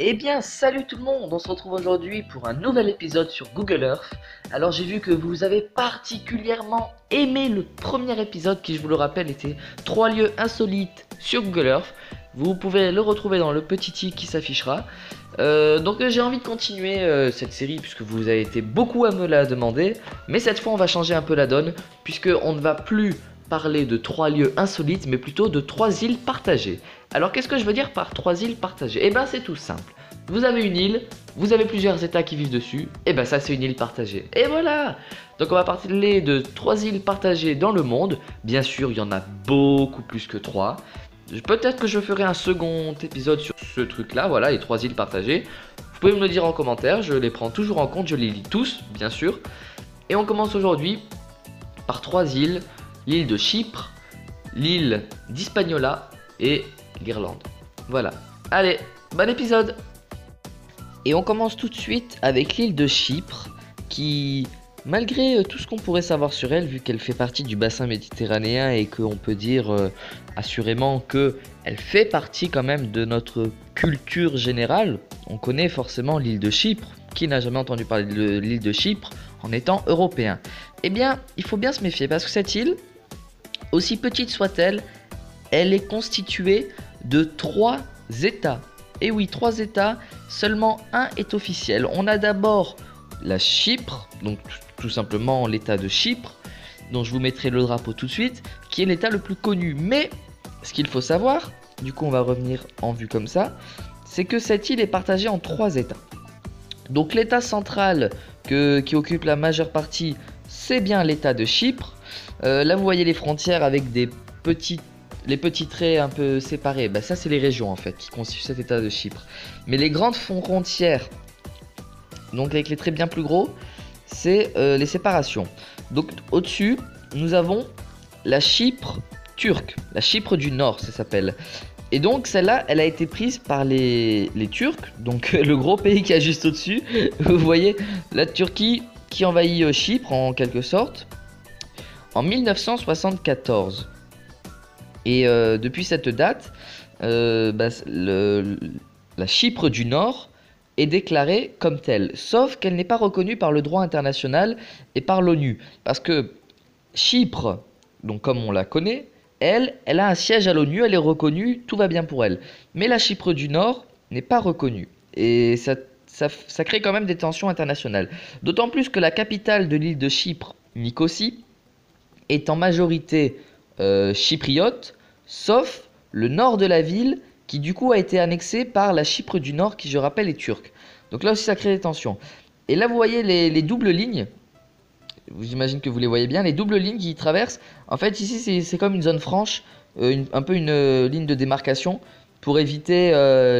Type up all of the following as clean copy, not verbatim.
Eh bien, salut tout le monde, on se retrouve aujourd'hui pour un nouvel épisode sur Google Earth. Alors j'ai vu que vous avez particulièrement aimé le premier épisode qui, je vous le rappelle, était 3 lieux insolites sur Google Earth. Vous pouvez le retrouver dans le petit i qui s'affichera. Donc j'ai envie de continuer cette série puisque vous avez été beaucoup à me la demander. Mais cette fois on va changer un peu la donne puisque on ne va plus parler de 3 lieux insolites mais plutôt de 3 îles partagées. Alors qu'est-ce que je veux dire par 3 îles partagées? Eh ben c'est tout simple. Vous avez une île, vous avez plusieurs états qui vivent dessus, et ben ça c'est une île partagée. Et voilà. Donc on va parler de 3 îles partagées dans le monde. Bien sûr il y en a beaucoup plus que 3. Peut-être que je ferai un second épisode sur ce truc là, voilà, les 3 îles partagées. Vous pouvez me le dire en commentaire, je les prends toujours en compte, je les lis tous bien sûr. Et on commence aujourd'hui par 3 îles, l'île de Chypre, l'île d'Hispaniola et l'Irlande. Voilà. Allez, bon épisode. Et on commence tout de suite avec l'île de Chypre, qui, malgré tout ce qu'on pourrait savoir sur elle, vu qu'elle fait partie du bassin méditerranéen et qu'on peut dire assurément qu'elle fait partie quand même de notre culture générale, on connaît forcément l'île de Chypre. Qui n'a jamais entendu parler de l'île de Chypre en étant européen? Eh bien, il faut bien se méfier parce que cette île, aussi petite soit-elle, elle est constituée de 3 États. Et oui, 3 États, seulement un est officiel. On a d'abord la Chypre, donc tout simplement l'État de Chypre, dont je vous mettrai le drapeau tout de suite, qui est l'État le plus connu. Mais ce qu'il faut savoir, du coup on va revenir en vue comme ça, c'est que cette île est partagée en 3 États. Donc l'État central qui occupe la majeure partie, c'est bien l'État de Chypre. Là vous voyez les frontières avec les petits traits un peu séparés, ça c'est les régions en fait qui constituent cet état de Chypre. Mais les grandes frontières, donc avec les traits bien plus gros, c'est les séparations. Donc au-dessus, nous avons la Chypre turque, la Chypre du Nord ça s'appelle. Et donc celle-là, elle a été prise par les Turcs, donc le gros pays qui est juste au-dessus. Vous voyez la Turquie qui envahit Chypre en quelque sorte en 1974. Et depuis cette date, la Chypre du Nord est déclarée comme telle, sauf qu'elle n'est pas reconnue par le droit international et par l'ONU. Parce que Chypre, donc comme on la connaît, elle a un siège à l'ONU, elle est reconnue, tout va bien pour elle. Mais la Chypre du Nord n'est pas reconnue. Et ça crée quand même des tensions internationales. D'autant plus que la capitale de l'île de Chypre, Nicosie, est en majorité chypriote, sauf le nord de la ville qui du coup a été annexé par la Chypre du Nord qui, je rappelle, est turque. Donc là aussi ça crée des tensions. Et là vous voyez les doubles lignes, j'imagine que vous les voyez bien, les doubles lignes qui traversent. En fait ici c'est comme une zone franche, un peu une ligne de démarcation pour éviter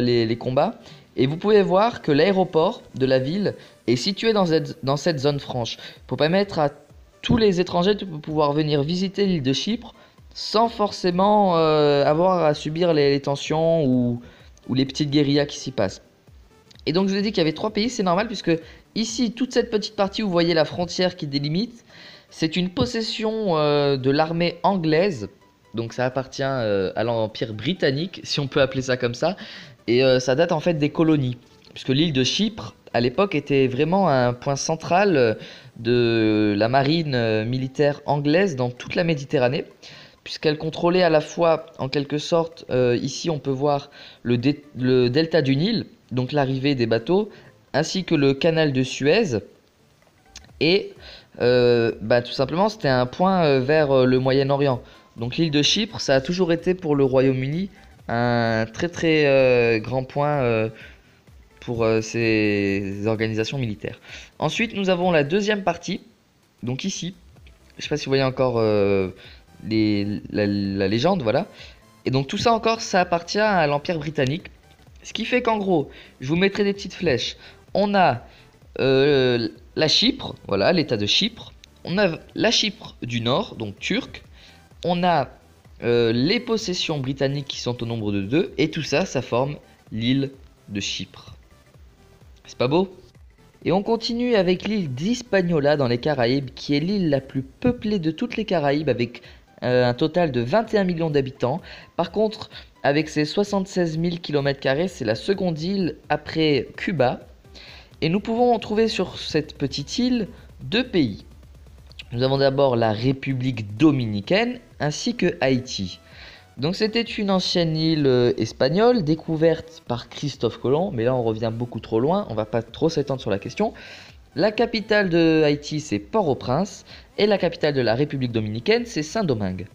les combats. Et vous pouvez voir que l'aéroport de la ville est situé dans cette zone franche pour permettre à tous les étrangers de pouvoir venir visiter l'île de Chypre sans forcément avoir à subir les tensions ou les petites guérillas qui s'y passent. Et donc je vous ai dit qu'il y avait 3 pays, c'est normal puisque ici, toute cette petite partie où vous voyez la frontière qui délimite, c'est une possession de l'armée anglaise, donc ça appartient à l'Empire britannique, si on peut appeler ça comme ça, et ça date en fait des colonies, puisque l'île de Chypre, à l'époque, était vraiment un point central de la marine militaire anglaise dans toute la Méditerranée, puisqu'elle contrôlait à la fois, en quelque sorte, ici on peut voir le delta du Nil, donc l'arrivée des bateaux, ainsi que le canal de Suez. Et tout simplement, c'était un point vers le Moyen-Orient. Donc l'île de Chypre, ça a toujours été pour le Royaume-Uni un très très grand point pour ces organisations militaires. Ensuite, nous avons la deuxième partie, donc ici. Je ne sais pas si vous voyez encore la légende, voilà. Et donc tout ça encore, ça appartient à l'Empire britannique. Ce qui fait qu'en gros, je vous mettrai des petites flèches. On a la Chypre, voilà, l'état de Chypre. On a la Chypre du Nord, donc turque. On a les possessions britanniques qui sont au nombre de 2. Et tout ça, ça forme l'île de Chypre. C'est pas beau? Et on continue avec l'île d'Hispaniola dans les Caraïbes, qui est l'île la plus peuplée de toutes les Caraïbes, avec un total de 21 millions d'habitants. Par contre, avec ses 76 000 km², c'est la seconde île après Cuba. Et nous pouvons trouver sur cette petite île deux pays. Nous avons d'abord la République dominicaine ainsi que Haïti. Donc c'était une ancienne île espagnole découverte par Christophe Colomb, mais là on revient beaucoup trop loin, on va pas trop s'étendre sur la question. La capitale de Haïti c'est Port-au-Prince et la capitale de la République dominicaine c'est Saint-Domingue.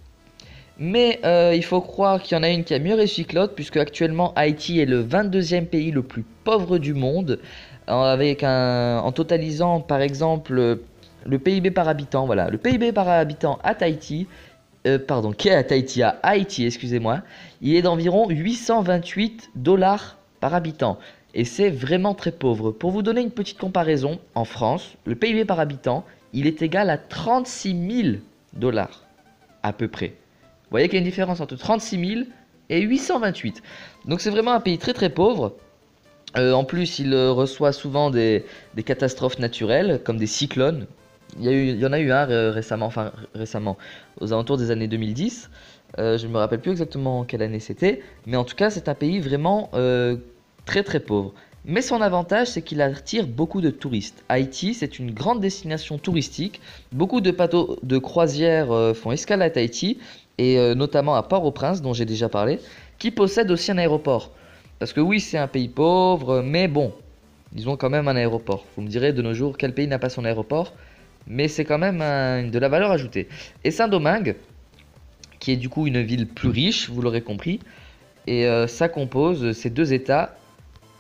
Mais il faut croire qu'il y en a une qui a mieux réussi que l'autre, puisque actuellement Haïti est le 22e pays le plus pauvre du monde, en totalisant par exemple le PIB par habitant. Voilà, le PIB par habitant à Tahiti, à Haïti, excusez-moi, il est d'environ 828 $ par habitant. Et c'est vraiment très pauvre. Pour vous donner une petite comparaison, en France, le PIB par habitant, il est égal à 36 000 $ à peu près. Vous voyez qu'il y a une différence entre 36 000 et 828. Donc c'est vraiment un pays très très pauvre. En plus, il reçoit souvent des catastrophes naturelles, comme des cyclones. Il y en a eu un récemment, aux alentours des années 2010. Je ne me rappelle plus exactement quelle année c'était. Mais en tout cas, c'est un pays vraiment très très pauvre. Mais son avantage, c'est qu'il attire beaucoup de touristes. Haïti, c'est une grande destination touristique. Beaucoup de bateaux de croisière font escale à Tahiti, et notamment à Port-au-Prince, dont j'ai déjà parlé, qui possède aussi un aéroport. Parce que oui, c'est un pays pauvre, mais bon, ils ont quand même un aéroport. Vous me direz de nos jours, quel pays n'a pas son aéroport? Mais c'est quand même de la valeur ajoutée. Et Saint-Domingue, qui est du coup une ville plus riche, vous l'aurez compris, et ça compose ces deux états,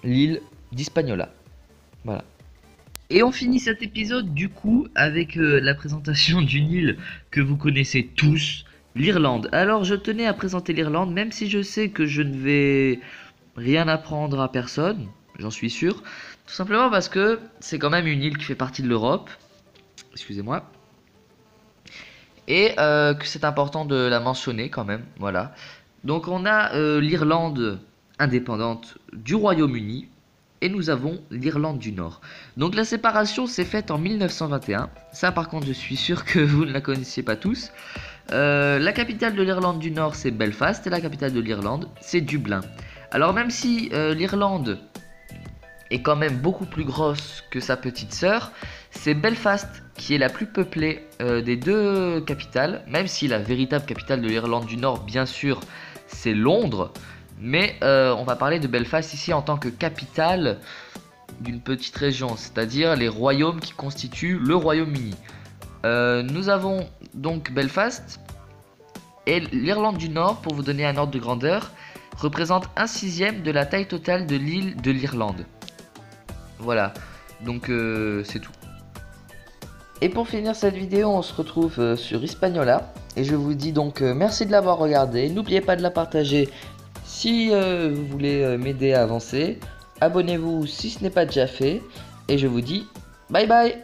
l'île d'Hispaniola. Voilà. Et on finit cet épisode du coup avec la présentation d'une île que vous connaissez tous, l'Irlande. Alors je tenais à présenter l'Irlande, même si je sais que je ne vais rien apprendre à personne, j'en suis sûr. Tout simplement parce que c'est quand même une île qui fait partie de l'Europe. Excusez-moi. Et que c'est important de la mentionner quand même, voilà. Donc on a l'Irlande indépendante du Royaume-Uni. Et nous avons l'Irlande du Nord. Donc la séparation s'est faite en 1921. Ça par contre je suis sûr que vous ne la connaissiez pas tous. La capitale de l'Irlande du Nord c'est Belfast et la capitale de l'Irlande c'est Dublin. Alors même si l'Irlande est quand même beaucoup plus grosse que sa petite sœur, c'est Belfast qui est la plus peuplée des deux capitales. Même si la véritable capitale de l'Irlande du Nord bien sûr c'est Londres. Mais on va parler de Belfast ici en tant que capitale d'une petite région, c'est-à-dire les royaumes qui constituent le Royaume-Uni. Nous avons donc Belfast et l'Irlande du Nord, pour vous donner un ordre de grandeur, représente 1/6 de la taille totale de l'île de l'Irlande. Voilà, donc c'est tout. Et pour finir cette vidéo, on se retrouve sur Hispaniola. Et je vous dis donc merci de l'avoir regardé. N'oubliez pas de la partager si vous voulez m'aider à avancer. Abonnez-vous si ce n'est pas déjà fait. Et je vous dis bye bye.